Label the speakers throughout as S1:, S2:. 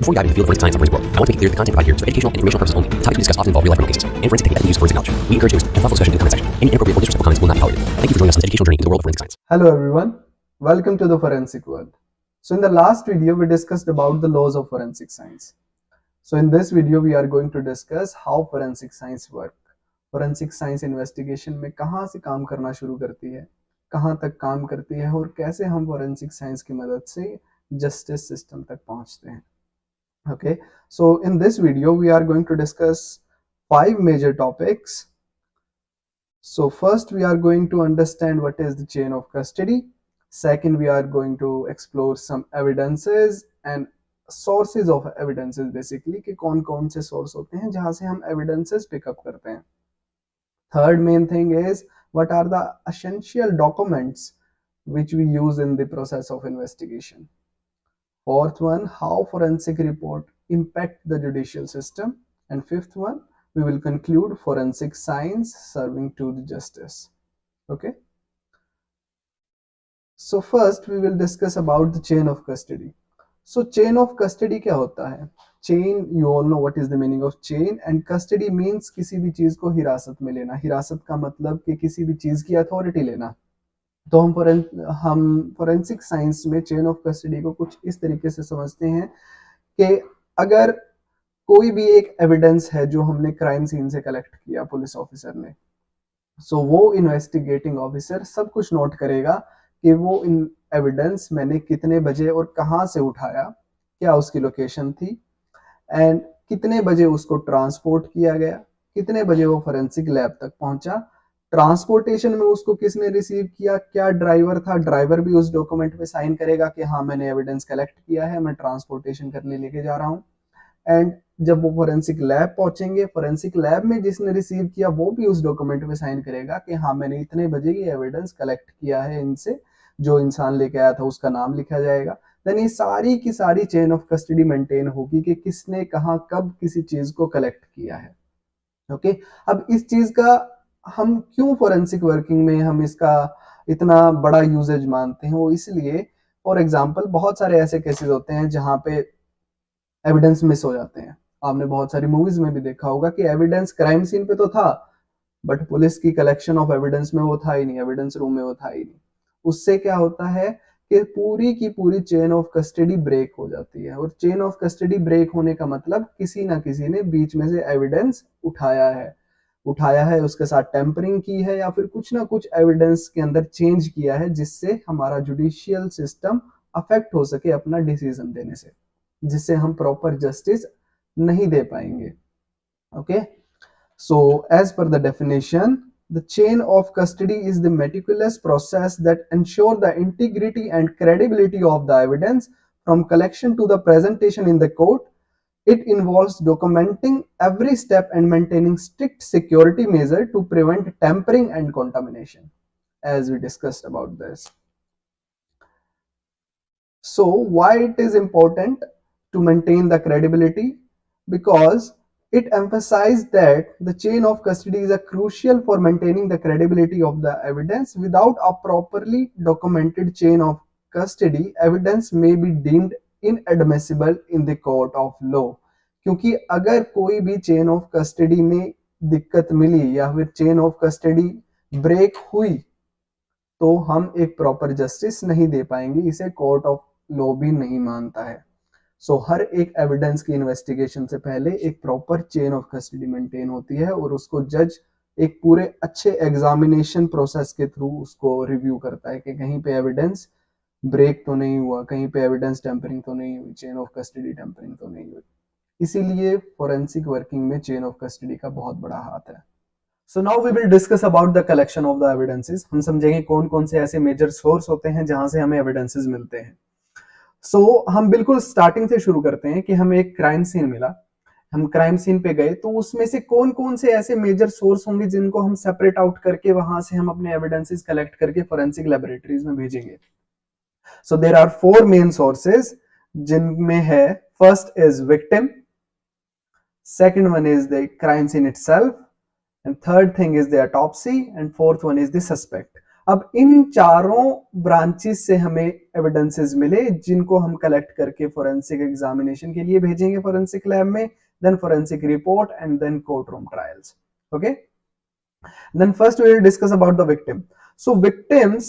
S1: Before we dive into the field of forensic science and forensic work, I want to make it clear that the content provided here is for educational and informational purposes only. The topics we discuss often involve real-life criminal cases, and forensic techniques that use forensic knowledge. We encourage hosts and thoughtful discussion in the comment section. Any inappropriate or disrespectful comments will not be tolerated. Thank you for joining us on this educational journey into the world of forensic science.
S2: Hello everyone, welcome to the forensic world. So in the last video we discussed about the laws of forensic science. So in this video we are going to discuss how forensic science work. Forensic science investigation में कहाँ से काम करना शुरू करती है, कहाँ तक काम करती है और कैसे हम फोरेंसिक साइंस की मदद से जस्टिस सिस्टम तक पहुंचते हैं. Okay, so in this video we are going to discuss 5 major topics. So first we are going to understand what is the chain of custody. Second, we are going to explore some evidences and sources of evidences, basically कि कौन कौन से source होते हैं जहां से हम evidences pick up करते हैं. Third main thing is what are the essential documents which we use in the process of investigation. Fourth one, how forensic report impact the judicial system. And fifth one, we will conclude forensic science serving to the justice. Okay. So first we will discuss about the chain of custody. So chain of custody क्या होता है? Chain, you all know what is the meaning of chain, and custody means किसी भी चीज को हिरासत में लेना. हिरासत का मतलब कि किसी भी चीज की अथॉरिटी लेना. तो हम फोरेंसिक साइंस में चेन ऑफ कस्टडी को कुछ इस तरीके से समझते हैं कि अगर कोई भी एक एविडेंस है जो हमने क्राइम सीन से कलेक्ट किया पुलिस ऑफिसर ने, सो वो इन्वेस्टिगेटिंग ऑफिसर सब कुछ नोट करेगा कि वो इन एविडेंस मैंने कितने बजे और कहां से उठाया, क्या उसकी लोकेशन थी, एंड कितने बजे उसको ट्रांसपोर्ट किया गया, कितने बजे वो फोरेंसिक लैब तक पहुंचा, ट्रांसपोर्टेशन में उसको किसने रिसीव किया, क्या ड्राइवर था, ड्राइवर भी उस डॉक्यूमेंट पे साइन करेगा कि हाँ मैंने एविडेंस कलेक्ट किया है, मैं ट्रांसपोर्टेशन करने लेके जा रहा हूँ. एंड जब वो फोरेंसिक लैब पहुंचेंगे, फोरेंसिक लैब में जिसने रिसीव किया वो भी उस डॉक्यूमेंट पे साइन करेगा कि हाँ मैंने इतने बजे ये एविडेंस कलेक्ट किया है इनसे, जो इंसान लेके आया था उसका नाम लिखा जाएगा. देन ये सारी की सारी चेन ऑफ कस्टडी मेंटेन होगी कि किसने कहाँ कब किसी चीज को कलेक्ट किया है. ओके, अब इस चीज का हम क्यों फोरेंसिक वर्किंग में हम इसका इतना बड़ा यूजेज मानते हैं, वो इसलिए, फॉर एग्जांपल बहुत सारे ऐसे केसेस होते हैं जहां पे एविडेंस मिस हो जाते हैं. आपने बहुत सारी मूवीज में भी देखा होगा कि एविडेंस क्राइम सीन पे तो था बट पुलिस की कलेक्शन ऑफ एविडेंस में वो था ही नहीं, एविडेंस रूम में वो था ही नहीं. उससे क्या होता है कि पूरी की पूरी चेन ऑफ कस्टडी ब्रेक हो जाती है. और चेन ऑफ कस्टडी ब्रेक होने का मतलब किसी ना किसी ने बीच में से एविडेंस उठाया है, उसके साथ टेम्परिंग की है, या फिर कुछ ना कुछ एविडेंस के अंदर चेंज किया है जिससे हमारा जुडिशियल सिस्टम अफेक्ट हो सके अपना डिसीजन देने से, जिससे हम प्रॉपर जस्टिस नहीं दे पाएंगे. Okay, so as per the definition, the chain of custody is the meticulous process that ensure the integrity and credibility of the evidence from collection to the presentation in the court. It involves documenting every step and maintaining strict security measure to prevent tampering and contamination, as we discussed about this. So why it is important to maintain the credibility? Because it emphasized that the chain of custody is crucial for maintaining the credibility of the evidence. Without a properly documented chain of custody, evidence may be deemed inadmissible in the court of law. क्योंकि अगर कोई भी chain of custody में दिक्कत मिली या फिर chain of custody break हुई तो हम एक प्रॉपर जस्टिस नहीं दे पाएंगे, इसे कोर्ट ऑफ लॉ भी नहीं मानता है. सो हर एक एविडेंस की इन्वेस्टिगेशन से पहले एक proper chain of custody maintain होती है और उसको जज एक पूरे अच्छे एग्जामिनेशन प्रोसेस के थ्रू उसको रिव्यू करता है कि कहीं पे एविडेंस ब्रेक तो नहीं हुआ, कहीं पे एविडेंस टेम्परिंग तो नहीं हुई, चेन ऑफ कस्टडी टेम्परिंग तो नहीं हुई. इसीलिए फोरेंसिक वर्किंग में चेन ऑफ कस्टडी का बहुत बड़ा हाथ है. So now we will discuss about the collection of the evidences. हम समझेंगे कौन कौन से ऐसे मेजर सोर्स होते हैं जहां से हमें एविडेंसेस मिलते हैं. हम बिल्कुल स्टार्टिंग से शुरू करते हैं कि हमें एक क्राइम सीन मिला, हम क्राइम सीन पे गए, तो उसमें से कौन कौन से ऐसे मेजर सोर्स होंगे जिनको हम सेपरेट आउट करके वहां से हम अपने एविडेंसेस कलेक्ट करके फोरेंसिक लैबोरेटरीज में भेजेंगे. So there are 4 main sources जिनमें है, first is victim, second one is the crime scene itself, and third thing is the autopsy, and fourth one is the suspect. अब इन चारों branches से हमें एविडेंसेस मिले जिनको हम कलेक्ट करके फोरेंसिक एग्जामिनेशन के लिए भेजेंगे फोरेंसिक लैब में, then forensic report and then court room trials. Okay, then first we will discuss about the victim. So victims,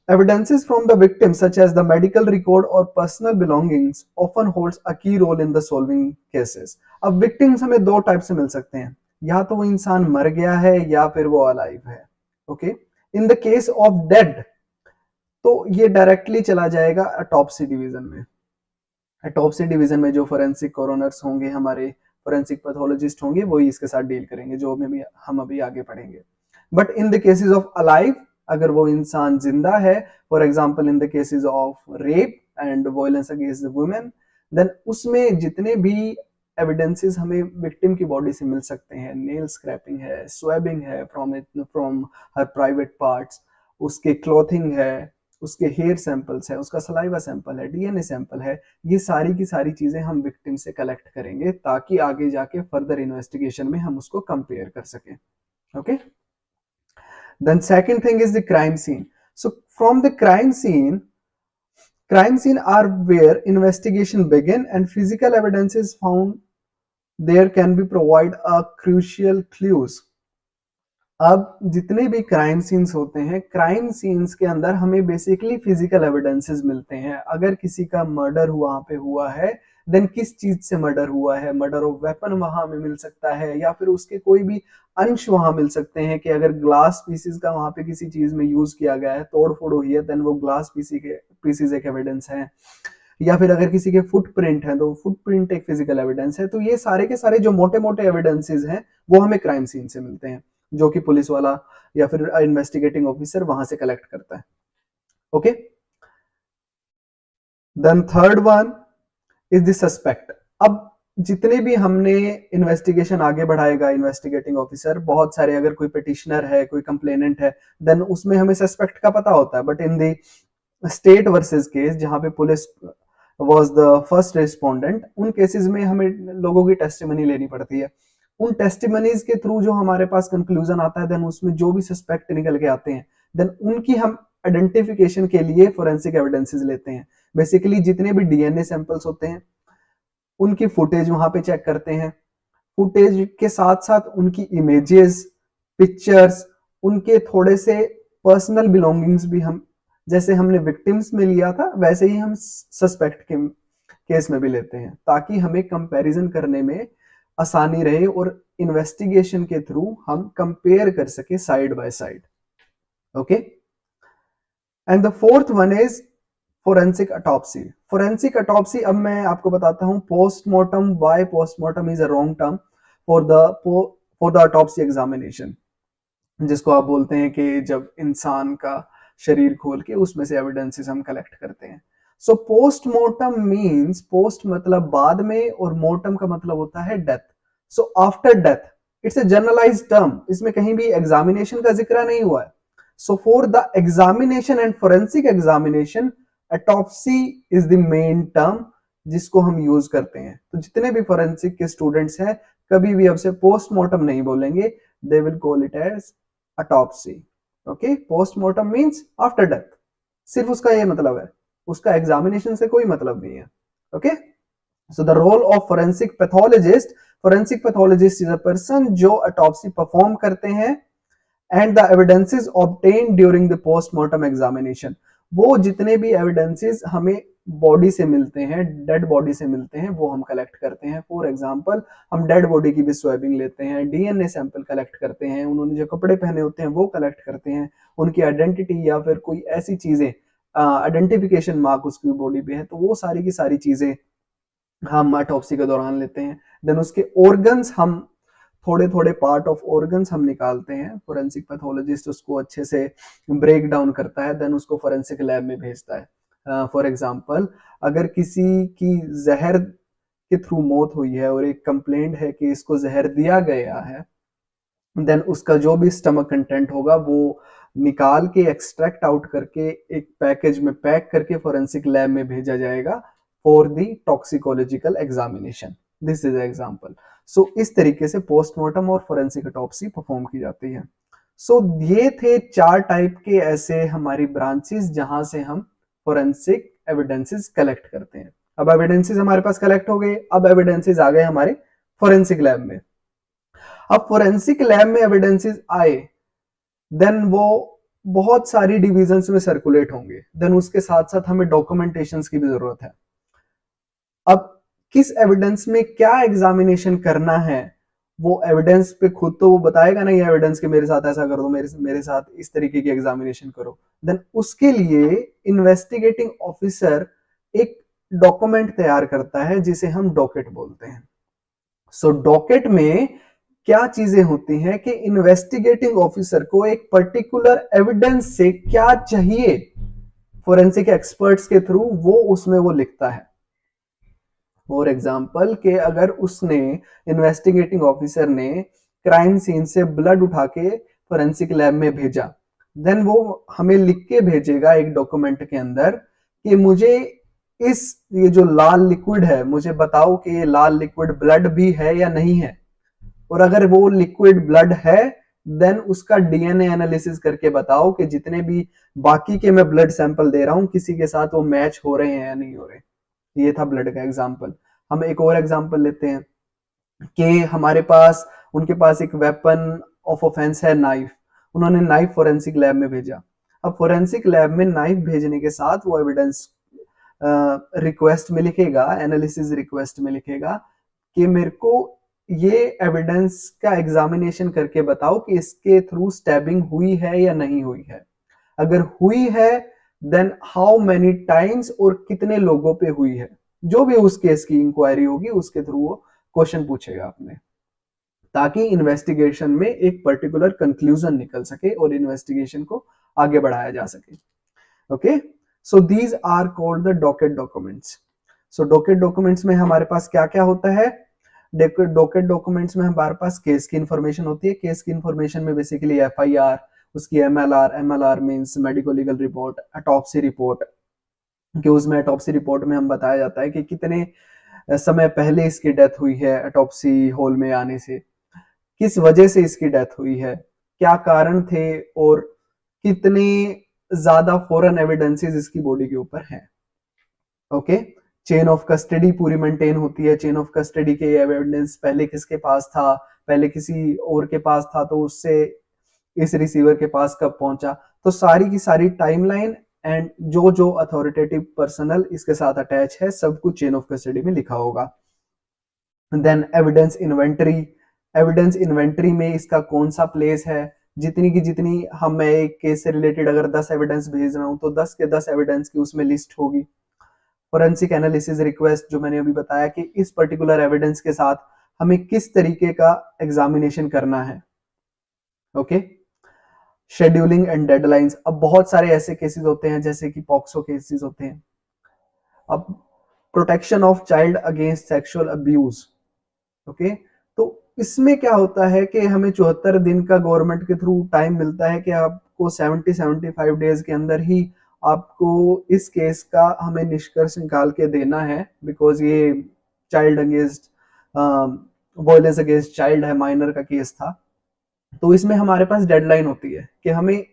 S2: evidences from the victim such as the medical record or personal belongings often holds a key role in the solving cases. अब victims हमें दो type से मिल सकते हैं, या तो वो इंसान मर गया है या फिर वो अलाइव है. Okay, in the case of dead तो ये डायरेक्टली चला जाएगा अटॉप्सी डिवीजन में. अटॉप्सी डिवीजन में जो फोरेंसिक कोरोनर्स होंगे, हमारे फोरेंसिक पैथोलॉजिस्ट होंगे, वही इसके साथ डील करेंगे, जो में भी हम अभी आगे पढ़ेंगे. But in the cases of alive, अगर वो इंसान जिंदा है, for example in the cases of rape and violence against the women, then उसमें जितने भी एविडेंसेस हमें विक्टिम की बॉडी से मिल सकते हैं, नेल स्क्रैपिंग है, स्वैबिंग है फ्रॉम हर प्राइवेट पार्ट्स, उसके क्लॉथिंग है, उसके हेयर सैंपल्स है, उसका सलाइवा सैंपल है, डीएनए सैंपल है, ये सारी की सारी चीजें हम विक्टिम से कलेक्ट करेंगे ताकि आगे जाके फर्दर इन्वेस्टिगेशन में हम उसको कंपेयर कर सकें. Okay, then second thing is the crime scene. So from the crime scene are where investigation begin and physical evidence is found. There can be provide a crucial clues. अब जितने भी crime scenes होते हैं, crime scenes के अंदर हमें basically physical evidences मिलते हैं. अगर किसी का मर्डर वहां पे हुआ है, देन किस चीज से मर्डर हुआ है, मर्डर ऑफ वेपन वहां में मिल सकता है, या फिर उसके कोई भी अंश वहां मिल सकते हैं कि अगर ग्लास पीसीज का वहां पे किसी चीज में यूज किया गया है, तोड़ फोड़ हुई है, देन वो ग्लास पीसीज एक एविडेंस है. या फिर अगर किसी के फुटप्रिंट है तो फुटप्रिंट एक फिजिकल एविडेंस है. तो ये सारे के सारे जो मोटे मोटे एविडेंसेस हैं वो हमें क्राइम सीन से मिलते हैं, जो कि पुलिस वाला या फिर इन्वेस्टिगेटिंग ऑफिसर वहां से कलेक्ट करता है. Okay, then third one is the suspect. अब जितने भी हमने इन्वेस्टिगेशन आगे बढ़ाएगा इन्वेस्टिगेटिंग ऑफिसर, बहुत सारे, अगर कोई पिटिशनर है, कोई कंप्लेनेंट है, देन उसमें हमें सस्पेक्ट का पता होता है. But in the state versus case, जहां पे police was the first respondent, उन केसेस में हमें लोगों की टेस्टिमनी लेनी पड़ती है. उन टेस्टिमनीज के थ्रू जो हमारे पास कंक्लूजन आता है, देन उसमें जो भी सस्पेक्ट निकल के आते हैं, देन उनकी हम आइडेंटिफिकेशन के लिए फोरेंसिक एविडेंसेस लेते हैं. बेसिकली जितने भी डीएनए सैंपल्स होते हैं उनकी फुटेज वहां पे चेक करते हैं. फुटेज के साथ साथ उनकी इमेजेस, पिक्चर्स, उनके थोड़े से पर्सनल बिलोंगिंग्स भी हम, जैसे हमने विक्टिम्स में लिया था वैसे ही हम सस्पेक्ट के केस में भी लेते हैं, ताकि हमें कंपैरिजन करने में आसानी रहे और इन्वेस्टिगेशन के थ्रू हम कंपेयर कर सके side by side. Okay, and the fourth one is forensic autopsy. Forensic autopsy, अब मैं आपको बताता हूं postmortem. Why postmortem is a wrong term for the autopsy examination, जिसको आप बोलते हैं कि जब इंसान का शरीर खोल के उसमें से एविडेंसेस हम कलेक्ट करते हैं. सो पोस्टमार्टम मींस, पोस्ट मतलब बाद में और मोर्टम का मतलब होता है death. So after death, it's a generalized term, इसमें कहीं भी एग्जामिनेशन का जिक्र नहीं हुआ है. So for the examination and forensic examination, autopsy is the main term जिसको हम यूज करते हैं. तो जितने भी फोरेंसिक के स्टूडेंट्स हैं, कभी भी अब से पोस्टमार्टम नहीं बोलेंगे, they will call it as autopsy. Okay, postmortem means after death. सिर्फ उसका ये मतलब है, उसका एग्जामिनेशन से कोई मतलब नहीं है. Okay, so the role of forensic pathologist. Forensic pathologist is a person जो ऑटोप्सी परफॉर्म करते हैं and the evidences obtained during the postmortem examination. वो जितने भी एविडेंसेस हमें बॉडी से मिलते हैं, डेड बॉडी से मिलते हैं, वो हम कलेक्ट करते हैं. फॉर एग्जांपल, हम डेड बॉडी की भी स्वैबिंग लेते हैं, डीएनए सैंपल कलेक्ट करते हैं, उन्होंने जो कपड़े पहने होते हैं वो कलेक्ट करते हैं, उनकी आइडेंटिटी या फिर कोई ऐसी चीजें, आइडेंटिफिकेशन मार्क उसकी बॉडी पे है, तो वो सारी की सारी चीजें हम ऑटोप्सी के दौरान लेते हैं. देन उसके ऑर्गन्स, हम थोड़े थोड़े पार्ट ऑफ ऑर्गन्स हम निकालते हैं. फोरेंसिक पैथोलॉजिस्ट उसको अच्छे से ब्रेक डाउन करता है, देन उसको फोरेंसिक लैब में भेजता है. फॉर एग्जांपल, अगर किसी की जहर के थ्रू मौत हुई है और एक कंप्लेंट है कि इसको जहर दिया गया है, देन उसका जो भी स्टमक कंटेंट होगा वो निकाल के एक्सट्रैक्ट आउट करके एक पैकेज में पैक करके फोरेंसिक लैब में भेजा जाएगा for the toxicological examination. This is example. So इस तरीके से पोस्टमार्टम और फोरेंसिक ऑटोप्सी परफॉर्म की जाती है. सो ये थे 4 टाइप के ऐसे हमारी ब्रांचेस जहां से हम फोरेंसिक एविडेंसेस कलेक्ट करते हैं। अब एविडेंसेस हमारे पास कलेक्ट हो गए, अब एविडेंसेस आ गए हमारे फोरेंसिक लैब में। अब फोरेंसिक लैब में एविडेंसेस आए, देन वो बहुत सारी डिविजन्स में सर्कुलेट होंगे, देन उसके साथ साथ हमें डॉक्यूमेंटेशंस की भी जरूरत है। अब किस एविडेंस में क्या एग्जामिनेशन करना है, वो एविडेंस पे खुद तो वो बताएगा ना, ये एविडेंस के मेरे साथ ऐसा कर दो, मेरे साथ इस तरीके की एग्जामिनेशन करो। देन उसके लिए इन्वेस्टिगेटिंग ऑफिसर एक डॉक्यूमेंट तैयार करता है जिसे हम डॉकेट बोलते हैं। सो डॉकेट में क्या चीजें होती हैं कि इन्वेस्टिगेटिंग ऑफिसर को एक पर्टिकुलर एविडेंस से क्या चाहिए फोरेंसिक एक्सपर्ट्स के थ्रू, वो उसमें वो लिखता है। फॉर एग्जाम्पल के अगर उसने इन्वेस्टिगेटिंग ऑफिसर ने क्राइम सीन से ब्लड उठा के फोरेंसिक लैब में भेजा, देन वो हमें लिख के भेजेगा एक डॉक्यूमेंट के अंदर कि मुझे ये जो लाल लिक्विड है, मुझे बताओ कि ये लाल लिक्विड ब्लड भी है या नहीं है। और अगर वो लिक्विड ब्लड है, देन उसका डीएनए एनालिसिस करके बताओ कि जितने भी बाकी के मैं ब्लड सैंपल दे रहा हूं किसी के साथ वो मैच हो रहे हैं या नहीं हो रहे। ये था ब्लड का एग्जाम्पल। हम एक और एग्जाम्पल लेते हैं कि हमारे पास उनके पास एक वेपन ऑफ ऑफेंस है, नाइफ। उन्होंने नाइफ फोरेंसिक लैब में भेजा। अब फोरेंसिक लैब में नाइफ भेजने के साथ वो एविडेंस रिक्वेस्ट में लिखेगा, एनालिसिस रिक्वेस्ट में लिखेगा कि मेरे को ये एविडेंस का एग्जामिनेशन करके बताओ कि इसके थ्रू स्टैबिंग हुई है या नहीं हुई है। अगर हुई है, देन हाउ मेनी टाइम्स और कितने लोगों पे हुई है। जो भी उस केस की इंक्वायरी होगी उसके थ्रू वो क्वेश्चन पूछेगा आपने, ताकि इन्वेस्टिगेशन में एक पर्टिकुलर कंक्लूजन निकल सके और इन्वेस्टिगेशन को आगे बढ़ाया जा सके। Okay, so these are called the docket documents. So docket documents में हमारे पास क्या क्या होता है? डॉकेट डॉक्यूमेंट्स में हमारे पास केस की इंफॉर्मेशन होती है। केस की इंफॉर्मेशन में बेसिकली एफआईआर, उसकी MLR, MLR means medico legal report, autopsy report, कि उसमें ऑटोप्सी रिपोर्ट में हम बताया जाता है कि कितने समय पहले इसकी डेथ हुई है, ऑटोप्सी हॉल में आने से किस वजह से इसकी डेथ हुई है, क्या कारण थे, और कितने ज्यादा फॉरेन एविडेंसेस इसकी बॉडी के ऊपर हैं। ओके, चेन ऑफ कस्टडी पूरी मेंटेन होती है। चेन ऑफ कस्टडी के एविडेंस पहले किसके पास था, पहले किसी और के पास था तो उससे इस रिसीवर के पास कब पहुंचा, तो सारी की सारी टाइमलाइन एंड जो जो अथॉरिटेटिव पर्सनल इसके साथ अटैच है सब कुछ चेन ऑफ कस्टडी में लिखा होगा। Then evidence inventory, evidence inventory में इसका कौन सा प्लेस है, जितनी की जितनी हम मैं एक केस से रिलेटेड अगर 10 एविडेंस भेज रहा हूं तो 10 के 10 एविडेंस की उसमें लिस्ट होगी। फोरेंसिक एनालिसिस रिक्वेस्ट, जो मैंने अभी बताया कि इस पर्टिकुलर एविडेंस के साथ हमें किस तरीके का एग्जामिनेशन करना है। Okay, scheduling and deadlines. अब बहुत सारे ऐसे केसेस होते हैं जैसे कि पॉक्सो केसेस होते हैं। अब protection of child against sexual abuse. Okay, तो इसमें क्या होता है कि हमें 74 दिन का गवर्नमेंट के थ्रू टाइम मिलता है कि आपको 70-75 डेज के अंदर ही आपको इस केस का हमें निष्कर्ष निकाल के देना है, बिकॉज ये child against violence against child है, माइनर का केस था। तो इसमें हमारे पास डेडलाइन होती है कि हमें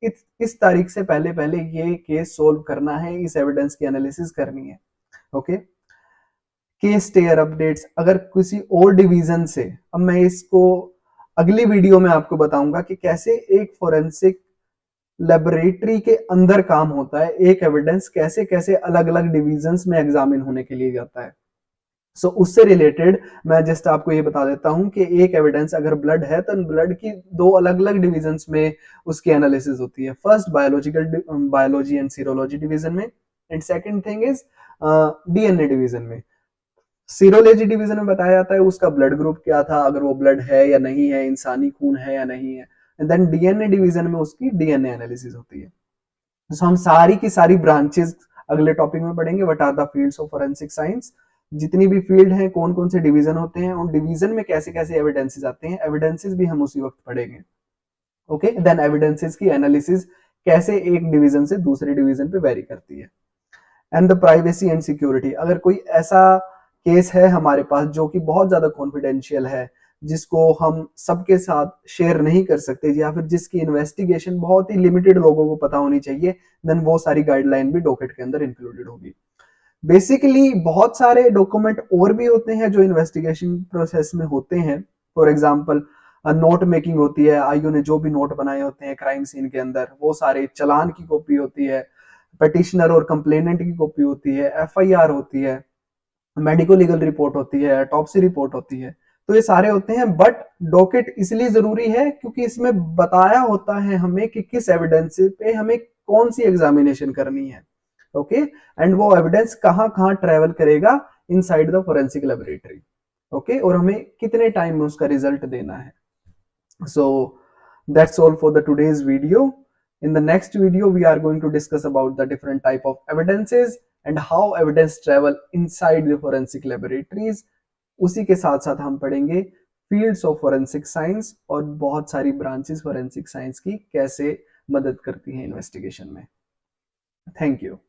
S2: इस तारीख से पहले पहले ये केस सोल्व करना है, इस एविडेंस की एनालिसिस करनी है। ओके, केस टेयर अपडेट्स, अगर किसी और डिवीजन से, अब मैं इसको अगली वीडियो में आपको बताऊंगा कि कैसे एक फोरेंसिक लेबोरेटरी के अंदर काम होता है, एक एविडेंस कैसे कैसे अलग अलग डिविजन्स में एग्जामिन होने के लिए जाता है। सो उससे रिलेटेड मैं जस्ट आपको ये बता देता हूं कि एक एविडेंस अगर ब्लड है तो ब्लड की 2 अलग अलग डिविजन्स में उसकी एनालिसिस होती है। First biology and serology division में, and second thing is DNA division में। सीरोलॉजी डिवीजन में बताया जाता है उसका ब्लड ग्रुप क्या था, अगर वो ब्लड है या नहीं है, इंसानी खून है या नहीं है। एंड देन डीएनए डिवीजन में उसकी डीएनए एनालिसिस होती है। तो हम सारी की सारी ब्रांचेस अगले टॉपिक में पढ़ेंगे, what are the fields of forensic science. जितनी भी फील्ड है, कौन कौन से डिवीजन होते हैं, और डिवीजन में कैसे कैसे एविडेंसेस आते हैं, एविडेंसेस भी हम उसी वक्त पढ़ेंगे। ओके, देन एविडेंसेस की एनालिसिस कैसे एक डिवीजन से दूसरे डिवीजन पे वेरी करती है। And the privacy and security, अगर कोई ऐसा केस है हमारे पास जो कि बहुत ज्यादा कॉन्फिडेंशियल है, जिसको हम सबके साथ शेयर नहीं कर सकते, या फिर जिसकी इन्वेस्टिगेशन बहुत ही लिमिटेड लोगों को पता होनी चाहिए, देन वो सारी गाइडलाइन भी डॉकेट के अंदर इंक्लूडेड होगी। बेसिकली बहुत सारे डॉक्यूमेंट और भी होते हैं जो इन्वेस्टिगेशन प्रोसेस में होते हैं। फॉर एग्जांपल नोट मेकिंग होती है, आईओ ने जो भी नोट बनाए होते हैं क्राइम सीन के अंदर, वो सारे चलान की कॉपी होती है, पिटिशनर और कंप्लेनेंट की कॉपी होती है, एफआईआर होती है, मेडिको लीगल रिपोर्ट होती है, ऑटोप्सी रिपोर्ट होती है। तो ये सारे होते हैं, बट डॉकेट इसलिए जरूरी है क्योंकि इसमें बताया होता है हमें कि किस एविडेंस पे हमें कौन सी एग्जामिनेशन करनी है। ओके, एंड वो एविडेंस कहाँ कहाँ ट्रेवल करेगा inside the forensic laboratory. Okay, और हमें कितने टाइम में उसका रिजल्ट देना है। So that's all for the today's video. In the next video, we are going to discuss about the different type of evidences and how evidence travel inside the forensic laboratories. उसी के साथ साथ हम पढ़ेंगे fields of forensic science और बहुत सारी branches forensic science की कैसे मदद करती हैं investigation में। Thank you.